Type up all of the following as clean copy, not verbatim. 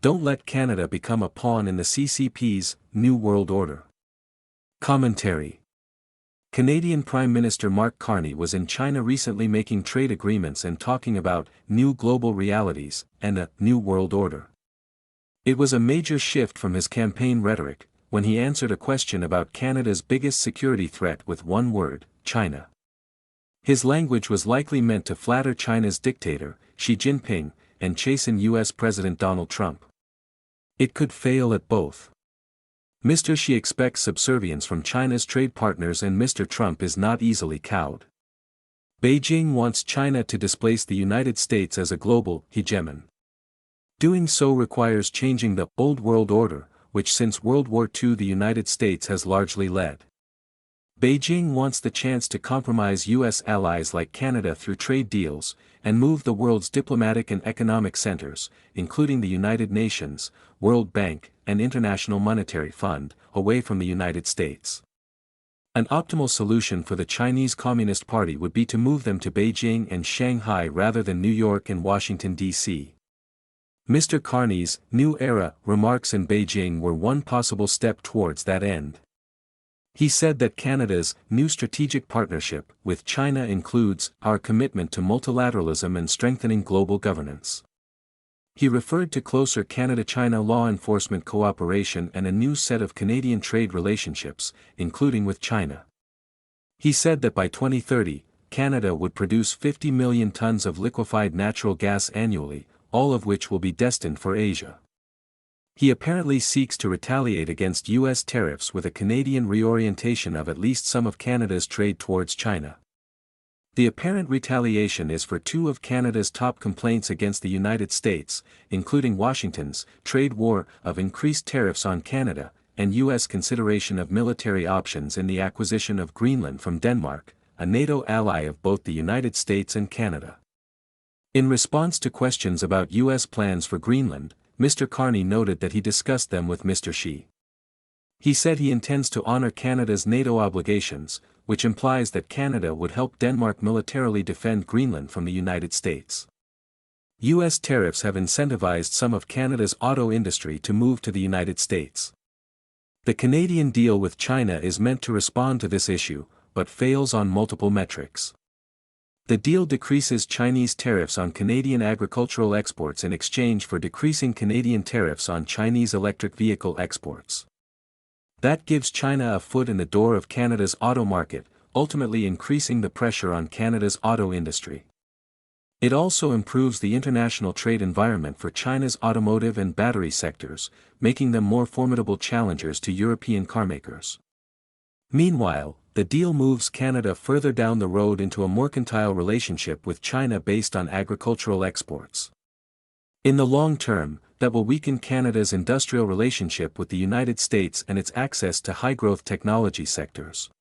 Don't let Canada become a pawn in the CCP's New World Order. Commentary. Canadian Prime Minister Mark Carney was in China recently making trade agreements and talking about new global realities and a new world order. It was a major shift from his campaign rhetoric, when he answered a question about Canada's biggest security threat with one word, China. His language was likely meant to flatter China's dictator, Xi Jinping, and chasten U.S. President Donald Trump. It could fail at both. Mr. Xi expects subservience from China's trade partners and Mr. Trump is not easily cowed. Beijing wants China to displace the United States as a global hegemon. Doing so requires changing the old world order, which since World War II the United States has largely led. Beijing wants the chance to compromise U.S. allies like Canada through trade deals, and move the world's diplomatic and economic centers, including the United Nations, World Bank, and International Monetary Fund, away from the United States. An optimal solution for the Chinese Communist Party would be to move them to Beijing and Shanghai rather than New York and Washington, D.C. Mr. Carney's New Era remarks in Beijing were one possible step towards that end. He said that Canada's new strategic partnership with China includes our commitment to multilateralism and strengthening global governance. He referred to closer Canada-China law enforcement cooperation and a new set of Canadian trade relationships, including with China. He said that by 2030, Canada would produce 50 million tons of liquefied natural gas annually, all of which will be destined for Asia. He apparently seeks to retaliate against U.S. tariffs with a Canadian reorientation of at least some of Canada's trade towards China. The apparent retaliation is for two of Canada's top complaints against the United States, including Washington's trade war of increased tariffs on Canada, and U.S. consideration of military options in the acquisition of Greenland from Denmark, a NATO ally of both the United States and Canada. In response to questions about U.S. plans for Greenland, Mr. Carney noted that he discussed them with Mr. Xi. He said he intends to honor Canada's NATO obligations, which implies that Canada would help Denmark militarily defend Greenland from the United States. U.S. tariffs have incentivized some of Canada's auto industry to move to the United States. The Canadian deal with China is meant to respond to this issue, but fails on multiple metrics. The deal decreases Chinese tariffs on Canadian agricultural exports in exchange for decreasing Canadian tariffs on Chinese electric vehicle exports. That gives China a foot in the door of Canada's auto market, ultimately increasing the pressure on Canada's auto industry. It also improves the international trade environment for China's automotive and battery sectors, making them more formidable challengers to European carmakers. Meanwhile, the deal moves Canada further down the road into a mercantile relationship with China based on agricultural exports. In the long term, that will weaken Canada's industrial relationship with the United States and its access to high-growth technology sectors.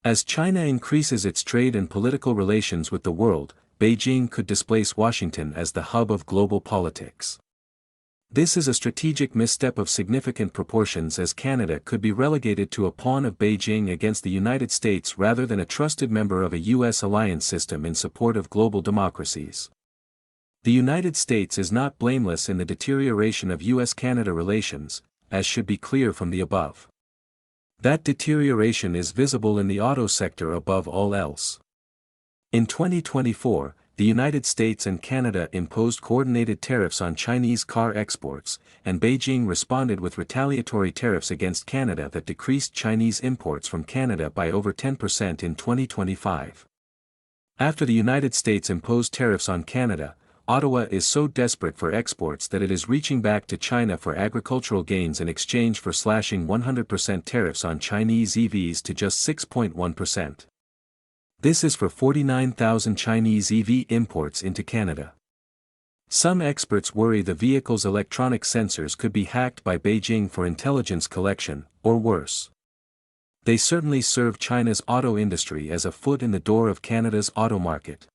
As China increases its trade and political relations with the world, Beijing could displace Washington as the hub of global politics. This is a strategic misstep of significant proportions as Canada could be relegated to a pawn of Beijing against the United States rather than a trusted member of a U.S. alliance system in support of global democracies. The United States is not blameless in the deterioration of U.S.-Canada relations, as should be clear from the above. That deterioration is visible in the auto sector above all else. In 2024, the United States and Canada imposed coordinated tariffs on Chinese car exports, and Beijing responded with retaliatory tariffs against Canada that decreased Chinese imports from Canada by over 10% in 2025. After the United States imposed tariffs on Canada, Ottawa is so desperate for exports that it is reaching back to China for agricultural gains in exchange for slashing 100% tariffs on Chinese EVs to just 6.1%. This is for 49,000 Chinese EV imports into Canada. Some experts worry the vehicle's electronic sensors could be hacked by Beijing for intelligence collection, or worse. They certainly serve China's auto industry as a foot in the door of Canada's auto market.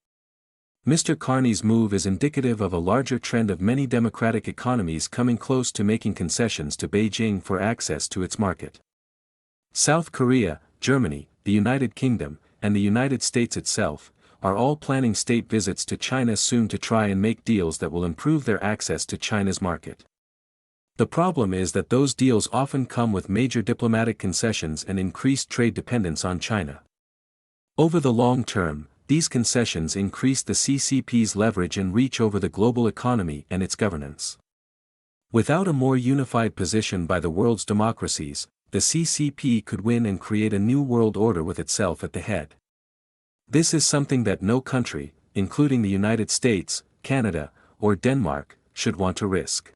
Mr. Carney's move is indicative of a larger trend of many democratic economies coming close to making concessions to Beijing for access to its market. South Korea, Germany, the United Kingdom, and the United States itself, are all planning state visits to China soon to try and make deals that will improve their access to China's market. The problem is that those deals often come with major diplomatic concessions and increased trade dependence on China. Over the long term, these concessions increase the CCP's leverage and reach over the global economy and its governance. Without a more unified position by the world's democracies, the CCP could win and create a new world order with itself at the head. This is something that no country, including the United States, Canada, or Denmark, should want to risk.